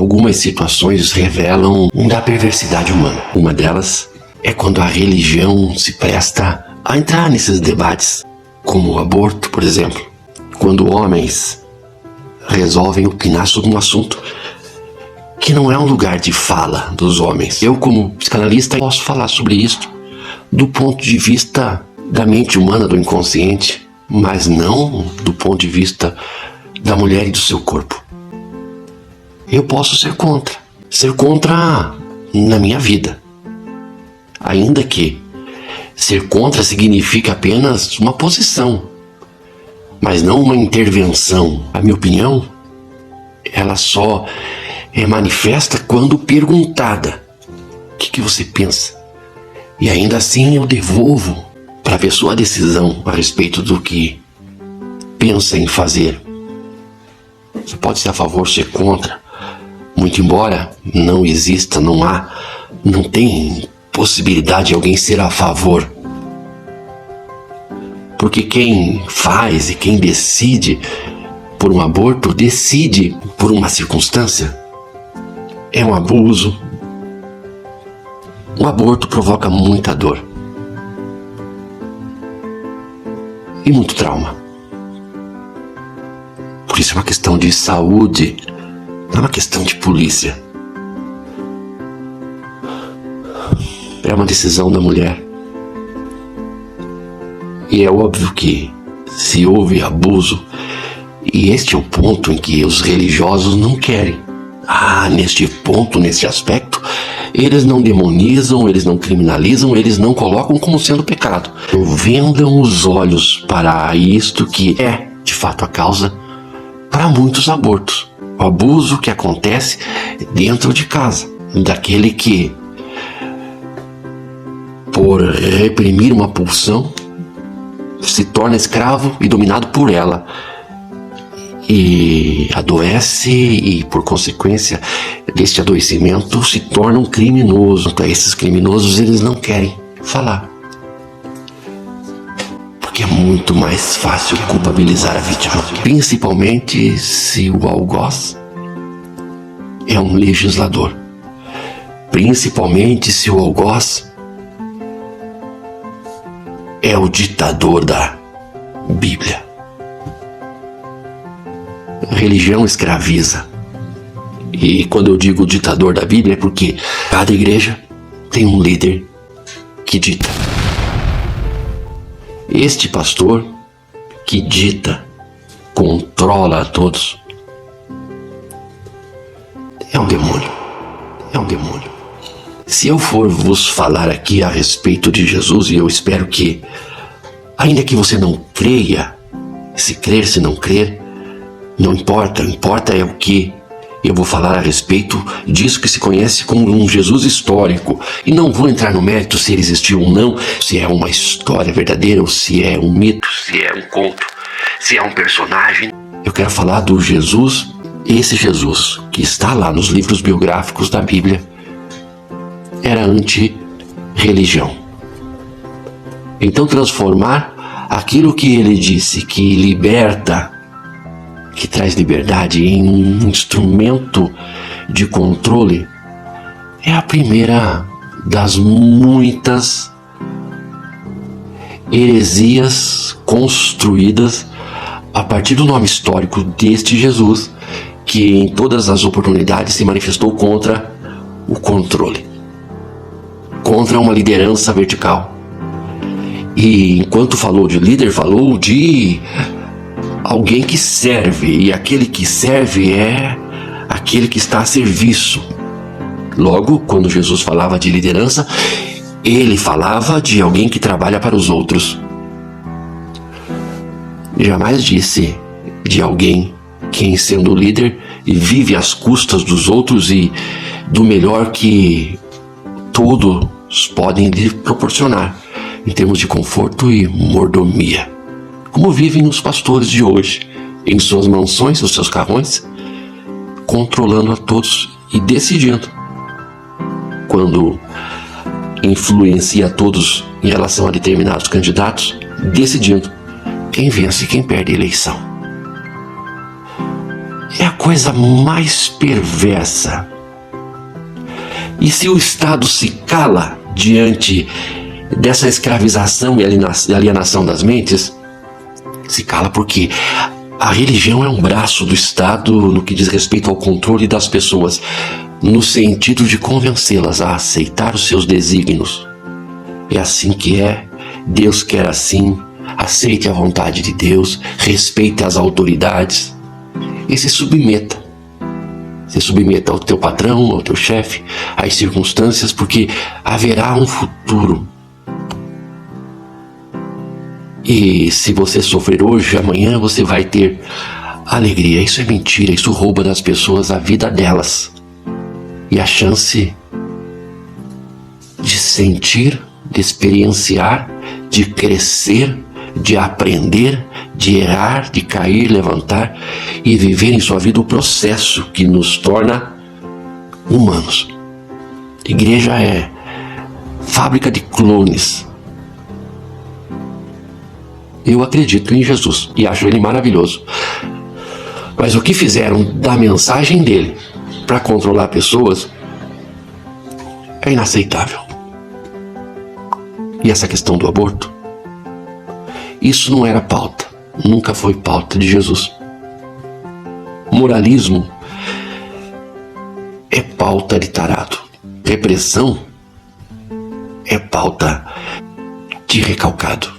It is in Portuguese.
algumas situações revelam da perversidade humana. Uma delas é quando a religião se presta a entrar nesses debates, como o aborto, por exemplo. Quando homens resolvem opinar sobre um assunto que não é um lugar de fala dos homens. Eu, como psicanalista, posso falar sobre isso do ponto de vista da mente humana, do inconsciente, mas não do ponto de vista da mulher e do seu corpo. Eu posso ser contra na minha vida. Ainda que ser contra significa apenas uma posição, mas não uma intervenção. A minha opinião, ela só é manifesta quando perguntada. O que você pensa? E ainda assim eu devolvo para ver sua decisão a respeito do que pensa em fazer. Você pode ser a favor, ser contra. Muito embora não exista, não tem possibilidade de alguém ser a favor. Porque quem faz e quem decide por um aborto, decide por uma circunstância. É um abuso. Um aborto provoca muita dor. E muito trauma. Por isso é uma questão de saúde, não é uma questão de polícia. É uma decisão da mulher. E é óbvio que se houve abuso, e este é o ponto em que os religiosos não querem. Neste ponto, neste aspecto, eles não demonizam, eles não criminalizam, eles não colocam como sendo pecado. Vendam os olhos para isto que é, de fato, a causa para muitos abortos. O abuso que acontece dentro de casa, daquele que, por reprimir uma pulsão, se torna escravo e dominado por ela. E adoece e, por consequência deste adoecimento, se torna um criminoso. Então, esses criminosos, eles não querem falar. Porque é muito mais fácil culpabilizar a vítima. Principalmente se o algoz é um legislador. Principalmente se o algoz é o ditador da Bíblia. A religião escraviza. E quando eu digo ditador da Bíblia é porque cada igreja tem um líder que dita. Este pastor que dita, controla a todos, é um demônio. É um demônio. Se eu for vos falar aqui a respeito de Jesus, e eu espero que, ainda que você não creia, se crer, se não crer, não importa, o que importa é o que eu vou falar a respeito disso que se conhece como um Jesus histórico. E não vou entrar no mérito se ele existiu ou não, se é uma história verdadeira ou se é um mito, se é um conto, se é um personagem. Eu quero falar do Jesus, esse Jesus que está lá nos livros biográficos da Bíblia, era anti-religião. Então transformar aquilo que ele disse que liberta, que traz liberdade, em um instrumento de controle, é a primeira das muitas heresias construídas a partir do nome histórico deste Jesus, que em todas as oportunidades se manifestou contra o controle, contra uma liderança vertical. E enquanto falou de líder, falou de alguém que serve, e aquele que serve é aquele que está a serviço. Logo, quando Jesus falava de liderança, ele falava de alguém que trabalha para os outros. Jamais disse de alguém que, sendo líder, vive às custas dos outros e do melhor que todos podem lhe proporcionar em termos de conforto e mordomia, como vivem os pastores de hoje, em suas mansões, os seus carrões, controlando a todos e decidindo, quando influencia a todos em relação a determinados candidatos, decidindo quem vence e quem perde a eleição. É a coisa mais perversa. E se o Estado se cala diante dessa escravização e alienação das mentes, se cala porque a religião é um braço do Estado no que diz respeito ao controle das pessoas, no sentido de convencê-las a aceitar os seus desígnios. É assim que é, Deus quer assim, aceite a vontade de Deus, respeite as autoridades e se submeta. Se submeta ao teu patrão, ao teu chefe, às circunstâncias, porque haverá um futuro. E se você sofrer hoje, amanhã você vai ter alegria. Isso é mentira, isso rouba das pessoas a vida delas. E a chance de sentir, de experienciar, de crescer, de aprender, de errar, de cair, levantar e viver em sua vida o processo que nos torna humanos. Igreja é fábrica de clones. Eu acredito em Jesus e acho ele maravilhoso. Mas o que fizeram da mensagem dele para controlar pessoas é inaceitável. E essa questão do aborto, isso não era pauta, nunca foi pauta de Jesus. Moralismo é pauta de tarado. Repressão é pauta de recalcado.